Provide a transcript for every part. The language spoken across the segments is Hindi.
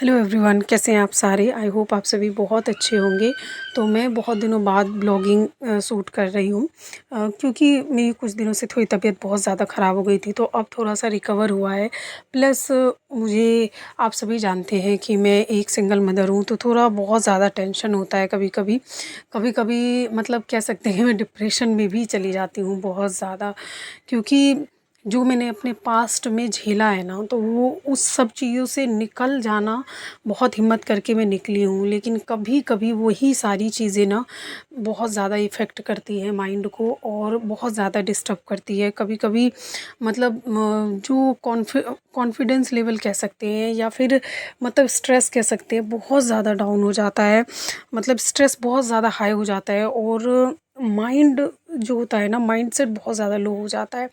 हेलो एवरीवन, कैसे हैं आप सारे। आई होप आप सभी बहुत अच्छे होंगे। तो मैं बहुत दिनों बाद ब्लॉगिंग शूट कर रही हूँ, क्योंकि मेरी कुछ दिनों से थोड़ी तबीयत बहुत ज़्यादा ख़राब हो गई थी। तो अब थोड़ा सा रिकवर हुआ है। प्लस मुझे, आप सभी जानते हैं कि मैं एक सिंगल मदर हूँ, तो थोड़ा बहुत ज़्यादा टेंशन होता है कभी कभी। कभी कभी मतलब कह सकते हैं मैं डिप्रेशन में भी चली जाती हूँ बहुत ज़्यादा, क्योंकि जो मैंने अपने पास्ट में झेला है ना, तो वो उस सब चीज़ों से निकल जाना, बहुत हिम्मत करके मैं निकली हूँ। लेकिन कभी कभी वही सारी चीज़ें ना बहुत ज़्यादा इफ़ेक्ट करती हैं माइंड को, और बहुत ज़्यादा डिस्टर्ब करती है कभी कभी। मतलब जो कॉन्फिडेंस लेवल कह सकते हैं, या फिर मतलब स्ट्रेस कह सकते हैं, बहुत ज़्यादा डाउन हो जाता है। मतलब स्ट्रेस बहुत ज़्यादा हाई हो जाता है, और माइंड जो होता है ना, माइंड सेट बहुत ज़्यादा लो हो जाता है।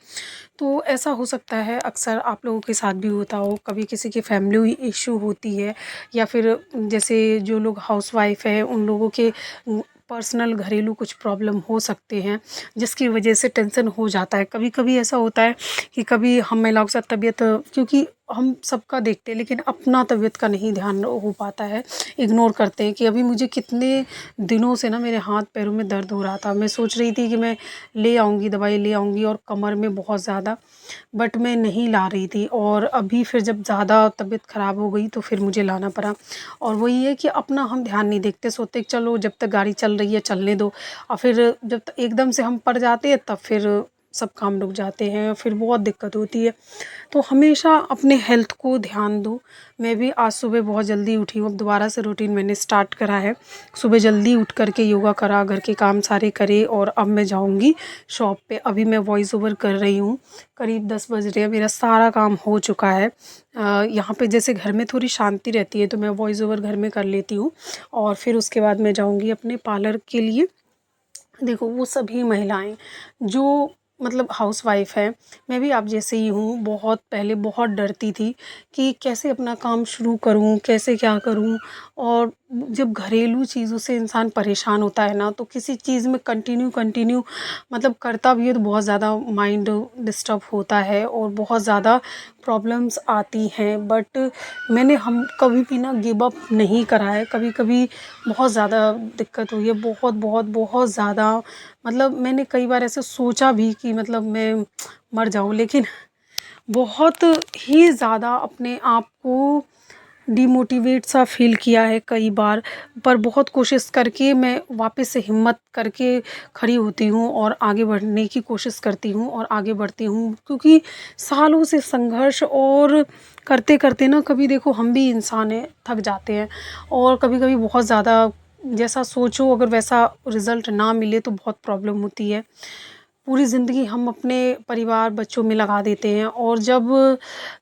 तो ऐसा हो सकता है, अक्सर आप लोगों के साथ भी होता हो, कभी किसी की फैमिली इशू होती है, या फिर जैसे जो लोग हाउसवाइफ है उन लोगों के पर्सनल घरेलू कुछ प्रॉब्लम हो सकते हैं, जिसकी वजह से टेंशन हो जाता है। कभी कभी ऐसा होता है कि कभी हम महिलाओं के साथ तबीयत, क्योंकि हम सबका देखते हैं लेकिन अपना तबीयत का नहीं ध्यान हो पाता है, इग्नोर करते हैं। कि अभी मुझे कितने दिनों से ना मेरे हाथ पैरों में दर्द हो रहा था, मैं सोच रही थी कि मैं ले आऊँगी, दवाई ले आऊँगी, और कमर में बहुत ज़्यादा, बट मैं नहीं ला रही थी। और अभी फिर जब ज़्यादा तबीयत ख़राब हो गई तो फिर मुझे लाना पड़ा। और वही है कि अपना हम ध्यान नहीं देखते, सोचते कि चलो जब तक गाड़ी चल रही है चलने दो, और फिर जब एकदम से हम पड़ जाते हैं तब फिर सब काम रुक जाते हैं, फिर बहुत दिक्कत होती है। तो हमेशा अपने हेल्थ को ध्यान दो। मैं भी आज सुबह बहुत जल्दी उठी हूँ, अब दोबारा से रूटीन मैंने स्टार्ट करा है। सुबह जल्दी उठ करके योगा करा, घर के काम सारे करे, और अब मैं जाऊँगी शॉप पे। अभी मैं वॉइस ओवर कर रही हूँ, करीब 10 बज रहे हैं, मेरा सारा काम हो चुका है। यहाँ पे जैसे घर में थोड़ी शांति रहती है तो मैं वॉइस ओवर घर में कर लेती हूँ, और फिर उसके बाद मैं जाऊँगी अपने पार्लर के लिए। देखो, वो सभी महिलाएं जो मतलब हाउसवाइफ है, मैं भी आप जैसे ही हूँ, बहुत पहले बहुत डरती थी कि कैसे अपना काम शुरू करूँ, कैसे क्या करूँ। और जब घरेलू चीज़ों से इंसान परेशान होता है ना, तो किसी चीज़ में कंटिन्यू कंटिन्यू मतलब करता भी है तो बहुत ज़्यादा माइंड डिस्टर्ब होता है, और बहुत ज़्यादा प्रॉब्लम्स आती हैं। बट मैंने हम कभी भी ना गिव अप नहीं करा है। कभी कभी बहुत ज़्यादा दिक्कत हुई है, बहुत बहुत बहुत ज़्यादा। मतलब मैंने कई बार ऐसे सोचा भी कि मतलब मैं मर जाऊँ, लेकिन बहुत ही ज़्यादा अपने आप को डिमोटिवेट सा फ़ील किया है कई बार। पर बहुत कोशिश करके मैं वापस से हिम्मत करके खड़ी होती हूँ, और आगे बढ़ने की कोशिश करती हूँ, और आगे बढ़ती हूँ। क्योंकि सालों से संघर्ष और करते करते ना, कभी देखो हम भी इंसान हैं, थक जाते हैं। और कभी कभी बहुत ज़्यादा जैसा सोचो अगर वैसा रिज़ल्ट ना मिले तो बहुत प्रॉब्लम होती है। पूरी ज़िंदगी हम अपने परिवार बच्चों में लगा देते हैं, और जब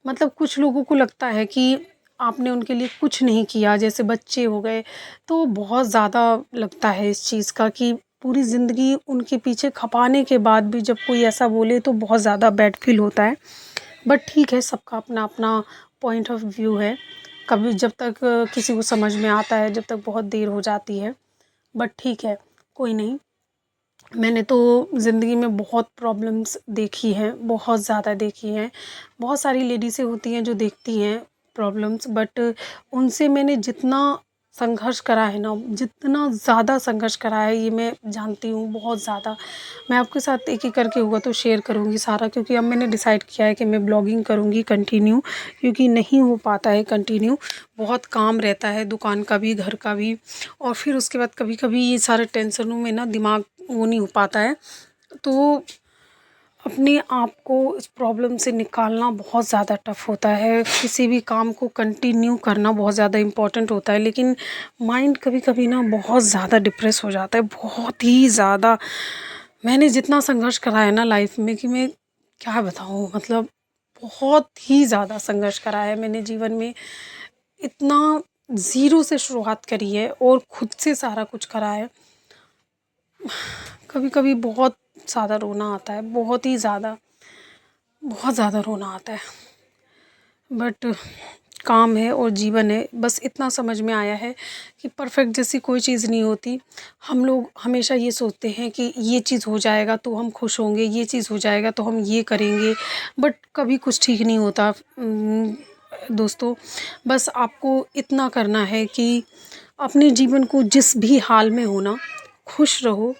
मतलब कुछ लोगों को लगता है कि आपने उनके लिए कुछ नहीं किया, जैसे बच्चे हो गए, तो बहुत ज़्यादा लगता है इस चीज़ का कि पूरी ज़िंदगी उनके पीछे खपाने के बाद भी जब कोई ऐसा बोले तो बहुत ज़्यादा बैड फील होता है। बट ठीक है, सबका अपना अपना पॉइंट ऑफ व्यू है। कभी जब तक किसी को समझ में आता है, जब तक बहुत देर हो जाती है। बट ठीक है, कोई नहीं। मैंने तो ज़िंदगी में बहुत प्रॉब्लम्स देखी हैं, बहुत ज़्यादा देखी हैं। बहुत सारी लेडीज़ें होती हैं जो देखती हैं प्रॉब्लम्स, बट उनसे मैंने जितना संघर्ष करा है ना, जितना ज़्यादा संघर्ष करा है, ये मैं जानती हूँ बहुत ज़्यादा। मैं आपके साथ एक-एक करके हुआ तो शेयर करूँगी सारा, क्योंकि अब मैंने डिसाइड किया है कि मैं ब्लॉगिंग करूँगी कंटिन्यू, क्योंकि नहीं हो पाता है कंटिन्यू। बहुत काम रहता है, दुकान का भी, घर का भी, और फिर उसके बाद कभी-कभी ये सारे टेंशनों में ना दिमाग वो नहीं हो पाता है। तो अपने आप को इस प्रॉब्लम से निकालना बहुत ज़्यादा टफ़ होता है। किसी भी काम को कंटिन्यू करना बहुत ज़्यादा इम्पोर्टेंट होता है, लेकिन माइंड कभी-कभी ना बहुत ज़्यादा डिप्रेस हो जाता है, बहुत ही ज़्यादा। मैंने जितना संघर्ष करा है ना लाइफ़ में कि मैं क्या बताऊँ, मतलब बहुत ही ज़्यादा संघर्ष करा है मैंने जीवन में। इतना ज़ीरो से शुरुआत करी है और खुद से सारा कुछ करा है। कभी-कभी बहुत ज़्यादा रोना आता है, बहुत ही ज़्यादा, बहुत ज़्यादा रोना आता है। बट काम है और जीवन है, बस इतना समझ में आया है कि परफ़ेक्ट जैसी कोई चीज़ नहीं होती। हम लोग हमेशा ये सोचते हैं कि ये चीज़ हो जाएगा तो हम खुश होंगे, ये चीज़ हो जाएगा तो हम ये करेंगे, बट कभी कुछ ठीक नहीं होता। दोस्तों, बस आपको इतना करना है कि अपने जीवन को जिस भी हाल में हो ना, खुश रहो।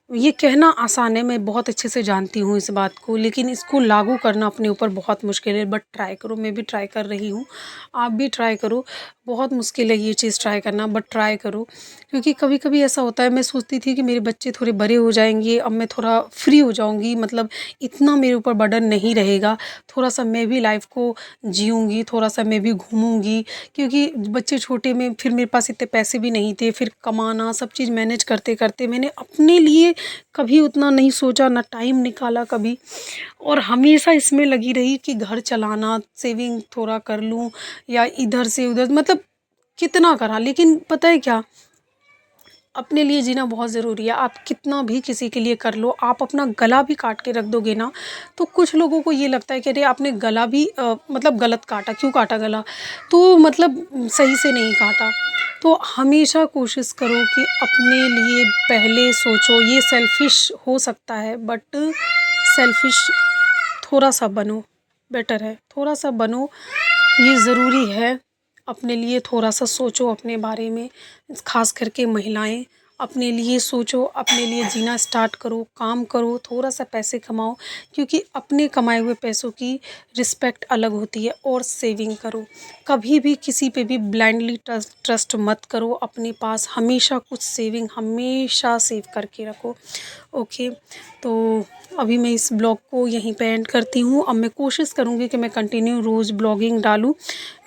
ये कहना आसान है, मैं बहुत अच्छे से जानती हूँ इस बात को, लेकिन इसको लागू करना अपने ऊपर बहुत मुश्किल है। बट ट्राई करो, मैं भी ट्राई कर रही हूँ, आप भी ट्राई करो। बहुत मुश्किल है ये चीज़ ट्राई करना, बट ट्राई करो। क्योंकि कभी-कभी ऐसा होता है, मैं सोचती थी कि मेरे बच्चे थोड़े बड़े हो जाएँगे, अब मैं थोड़ा फ्री हो जाऊँगी, मतलब इतना मेरे ऊपर बर्डन नहीं रहेगा। थोड़ा-सा मैं भी लाइफ़ को जीऊँगी, थोड़ा-सा मैं भी घूमूँगी, क्योंकि बच्चे छोटे में फिर मेरे पास इतने पैसे भी नहीं थे, फिर कमाना, सब चीज़ मैनेज करते-करते मैंने अपने लिए कभी उतना नहीं सोचा, ना टाइम निकाला कभी, और हमेशा इसमें लगी रही कि घर चलाना, सेविंग थोड़ा कर लूँ या इधर से उधर, मतलब कितना करा। लेकिन पता है क्या, अपने लिए जीना बहुत ज़रूरी है। आप कितना भी किसी के लिए कर लो, आप अपना गला भी काट के रख दोगे ना, तो कुछ लोगों को ये लगता है कि अरे आपने गला भी मतलब गलत काटा, क्यों काटा गला? तो मतलब सही से नहीं काटा। तो हमेशा कोशिश करो कि अपने लिए पहले सोचो। ये सेल्फ़िश हो सकता है, बट सेल्फ़िश थोड़ा-सा बनो, बेटर है। थोड़ा-सा बनो, ये ज़रूरी है। अपने लिए थोड़ा-सा सोचो अपने बारे में, ख़ास करके महिलाएँ, अपने लिए सोचो, अपने लिए जीना स्टार्ट करो, काम करो, थोड़ा-सा पैसे कमाओ, क्योंकि अपने कमाए हुए पैसों की रिस्पेक्ट अलग होती है। और सेविंग करो, कभी भी किसी पे भी ब्लाइंडली ट्रस्ट मत करो। अपने पास हमेशा कुछ सेविंग हमेशा सेव करके रखो। ओके, तो अभी मैं इस ब्लॉग को यहीं पे एंड करती हूँ। अब मैं कोशिश करूँगी कि मैं कंटिन्यू रोज़ ब्लॉगिंग डालूँ।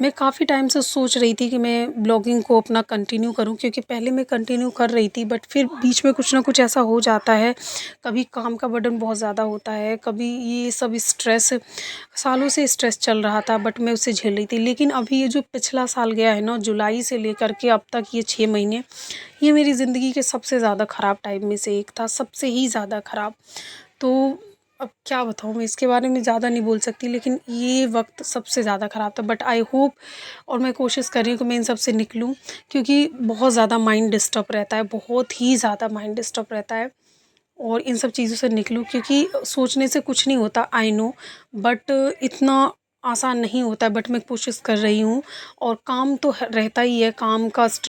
मैं काफ़ी टाइम से सोच रही थी कि मैं ब्लॉगिंग को अपना कंटिन्यू करूँ, क्योंकि पहले मैं कंटिन्यू कर रही थी, बट फिर बीच में कुछ ना कुछ ऐसा हो जाता है। कभी काम का बर्डन बहुत ज़्यादा होता है, कभी ये सब स्ट्रेस, सालों से स्ट्रेस चल रहा था, बट मैं उससे झेल रही थी। लेकिन अभी ये जो पिछला साल गया है ना, जुलाई से लेकर के अब तक, ये 6 महीने, ये मेरी ज़िंदगी के सबसे ज़्यादा ख़राब टाइम में से एक था, सबसे ही ज़्यादा ख़राब। तो अब क्या बताऊँ, मैं इसके बारे में ज़्यादा नहीं बोल सकती, लेकिन ये वक़्त सबसे ज़्यादा ख़राब था। बट आई होप, और मैं कोशिश कर रही हूँ कि मैं इन सब से निकलूँ, क्योंकि बहुत ज़्यादा माइंड डिस्टर्ब रहता है, बहुत ही ज़्यादा माइंड डिस्टर्ब रहता है। और इन सब चीज़ों से निकलूँ, क्योंकि सोचने से कुछ नहीं होता, आई नो, बट इतना आसान नहीं होता है। बट मैं कोशिश कर रही हूँ, और काम तो रहता ही है, काम का